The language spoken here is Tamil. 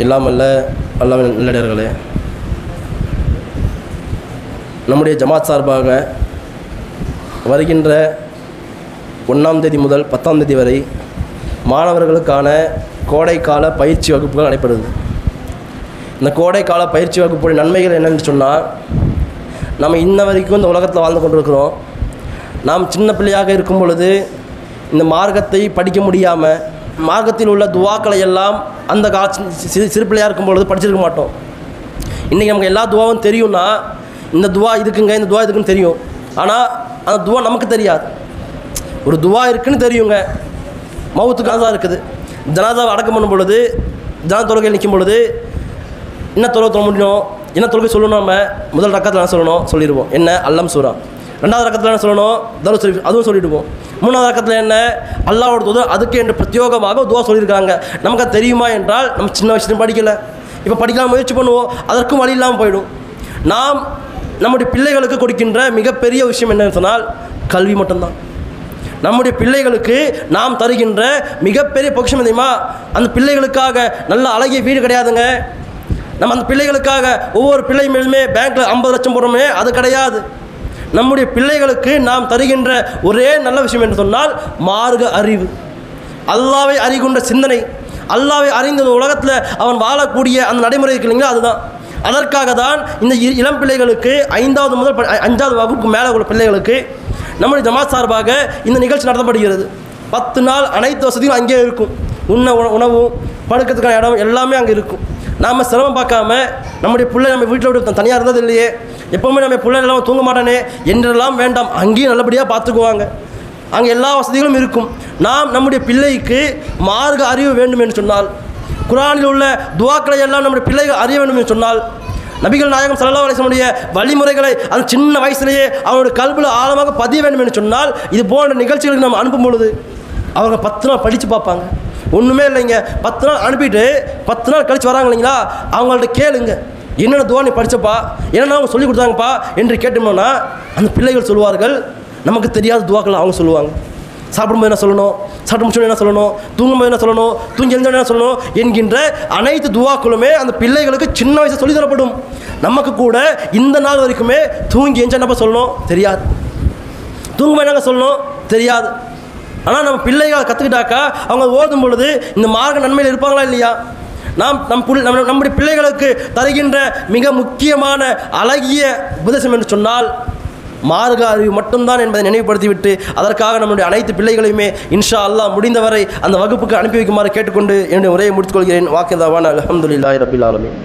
எல்லாம் அல்ல அல்லாஹ்வின் நல்லடியார்களே, நம்முடைய ஜமாத் சார்பாக வருகின்ற 1ஆம் தேதி முதல் 10ஆம் தேதி வரை மாணவர்களுக்கான கோடைக்கால பயிற்சி வகுப்புகள் நடைபெறுது. இந்த கோடைக்கால பயிற்சி வகுப்புடைய நன்மைகள் என்னென்னு சொன்னால், நம்ம இன்ன வரைக்கும் இந்த உலகத்தில் வாழ்ந்து கொண்டிருக்கிறோம். நாம் சின்ன பிள்ளையாக இருக்கும் பொழுது இந்த மார்க்கத்தை படிக்க முடியாமல் மார்க்கத்தில் உள்ள துவாக்களை எல்லாம் அந்த சிறு பிள்ளையாக இருக்கும் பொழுது படிச்சிருக்க மாட்டோம். இன்றைக்கி நமக்கு எல்லா துவாவும் தெரியும்னா, இந்த துவா இதுக்குங்க, இந்த துவா இதுக்குன்னு தெரியும். ஆனால் அந்த துவா நமக்கு தெரியாது. ஒரு துவா இருக்குன்னு தெரியுங்க, மவுத்துக்கு தான் இருக்குது. ஜனாதாவை அடக்கம் பண்ணும் பொழுது, ஜனா தொழுகையில் நிற்கும் பொழுது என்ன தொழுகை முடியும், என்ன தொழுகை சொல்லணும், நம்ம முதல் ரக்கத்தில் என்ன சொல்லணும் சொல்லிடுவோம், என்ன அல்லம் சூரா. 2வது ரக்கத்தில் என்ன சொல்லணும், தரு ஷரீஃப், அதுவும் சொல்லிவிடுவோம். 3வது ரக்கத்தில் என்ன, அல்லாஹ்வோட தூதர் அதுக்கு என்று பிரத்யோகமாக துவா சொல்லியிருக்காங்க. நமக்கு அது தெரியுமா என்றால், நம்ம சின்ன வயசுலையும் படிக்கலை, இப்போ படிக்கலாம் முயற்சி பண்ணுவோம், அதற்கும் வழி இல்லாமல் போயிடும். நாம் நம்முடைய பிள்ளைகளுக்கு கொடுக்கின்ற மிகப்பெரிய விஷயம் என்னன்னு சொன்னால் கல்வி மட்டும்தான். நம்முடைய பிள்ளைகளுக்கு நாம் தருகின்ற மிகப்பெரிய பொக்கிஷம் தெரியுமா? அந்த பிள்ளைகளுக்காக நல்ல அழகிய வீடு கிடையாதுங்க. நம்ம அந்த பிள்ளைகளுக்காக ஒவ்வொரு பிள்ளை மேலுமே பேங்க்கில் 50 லட்சம் போடுறோமே, அது கிடையாது. நம்முடைய பிள்ளைகளுக்கு நாம் தருகின்ற ஒரே நல்ல விஷயம் என்று சொன்னால் மார்க்க அறிவு, அல்லாஹ்வை அறிகின்ற சிந்தனை, அல்லாஹ்வை அறிந்த உலகத்தில் அவன் வாழக்கூடிய அந்த நடைமுறை இருக்கு இல்லைங்களா, அதுதான். அதற்காக தான் இந்த இளம் பிள்ளைகளுக்கு 5வது முதல் 5வது வகுப்பு மேலே உள்ள பிள்ளைகளுக்கு நம்முடைய ஜமாத் சார்பாக இந்த நிகழ்ச்சி நடத்தப்படுகிறது. 10 நாள் அனைத்து வசதியும் அங்கே இருக்கும். உணவும் படுக்கிறதுக்கான இடம் எல்லாமே அங்கே இருக்கும். நாம் சிரமம் பார்க்காம நம்முடைய பிள்ளை நம்ம வீட்டில் விட்டு தனியாக இருந்தது இல்லையே, எப்போவுமே நம்ம பிள்ளை எல்லாம் தூங்க மாட்டானே என்றெல்லாம் வேண்டாம், அங்கேயும் நல்லபடியாக பார்த்துக்குவாங்க. அங்கே எல்லா வசதிகளும் இருக்கும். நாம் நம்முடைய பிள்ளைக்கு மார்க்க அறிவு வேண்டும் என்று சொன்னால், குர்ஆனில் உள்ள துவாக்களை எல்லாம் நம்முடைய பிள்ளைகள் அறிய வேண்டும் என்று சொன்னால், நபிகள் நாயகம் ஸல்லல்லாஹு அலைஹி வஸல்லம் உடைய வழிமுறைகளை அந்த சின்ன வயசுலேயே அவனுடைய கல்வியில் ஆழமாக பதிய வேண்டும் என்று சொன்னால், இது போன்ற நிகழ்ச்சிகளுக்கு நம்ம அனுப்பும் பொழுது அவங்க 10 நாள் படித்து பார்ப்பாங்க. ஒன்றுமே இல்லைங்க, 10 நாள் அனுப்பிட்டு 10 நாள் கழித்து வராங்க இல்லைங்களா, அவங்கள்ட்ட கேளுங்க, என்னென்ன துவா நீ படித்தப்பா, என்னென்ன அவங்க சொல்லி கொடுத்தாங்கப்பா என்று கேட்டோம்னா அந்த பிள்ளைகள் சொல்லுவார்கள், நமக்கு தெரியாத துவாக்கள் அவங்க சொல்லுவாங்க. சாப்பிடும்போது என்ன சொல்லணும், சாப்பிட்டு முடிச்சோன்னு என்ன சொல்லணும், தூங்கும்போது என்ன சொல்லணும், தூங்கி எழுந்தோன்னு என்ன சொல்லணும் என்கின்ற அனைத்து துவாக்களுமே அந்த பிள்ளைகளுக்கு சின்ன வயசு சொல்லி தரப்படும். நமக்கு கூட இந்த நாள் வரைக்குமே தூங்கி எழுந்து என்னப்பா சொல்லணும் தெரியாது, தூங்கும்போது என்னங்க சொல்லணும் தெரியாது. ஆனால் நம்ம பிள்ளைகளை கற்றுக்கிட்டாக்கா அவங்க ஓதும் பொழுது இந்த மார்க்க நன்மையில் இருப்பாங்களா இல்லையா? நம்முடைய பிள்ளைகளுக்கு தருகின்ற மிக முக்கியமான அழகிய உபதேசம் என்று சொன்னால் மார்க்க அறிவு மட்டும்தான் என்பதை நினைவுபடுத்திவிட்டு, அதற்காக நம்முடைய அனைத்து பிள்ளைகளையுமே இன்ஷா அல்லாஹ் முடிந்தவரை அந்த வகுப்புக்கு அனுப்பி வைக்குமாறு கேட்டுக்கொண்டு என்னுடைய உரையை முடித்துக்கொள்கிறேன். வாக்கிதாவான் அல்ஹம்துலில்லாஹி ரப்பில் ஆலமீன்.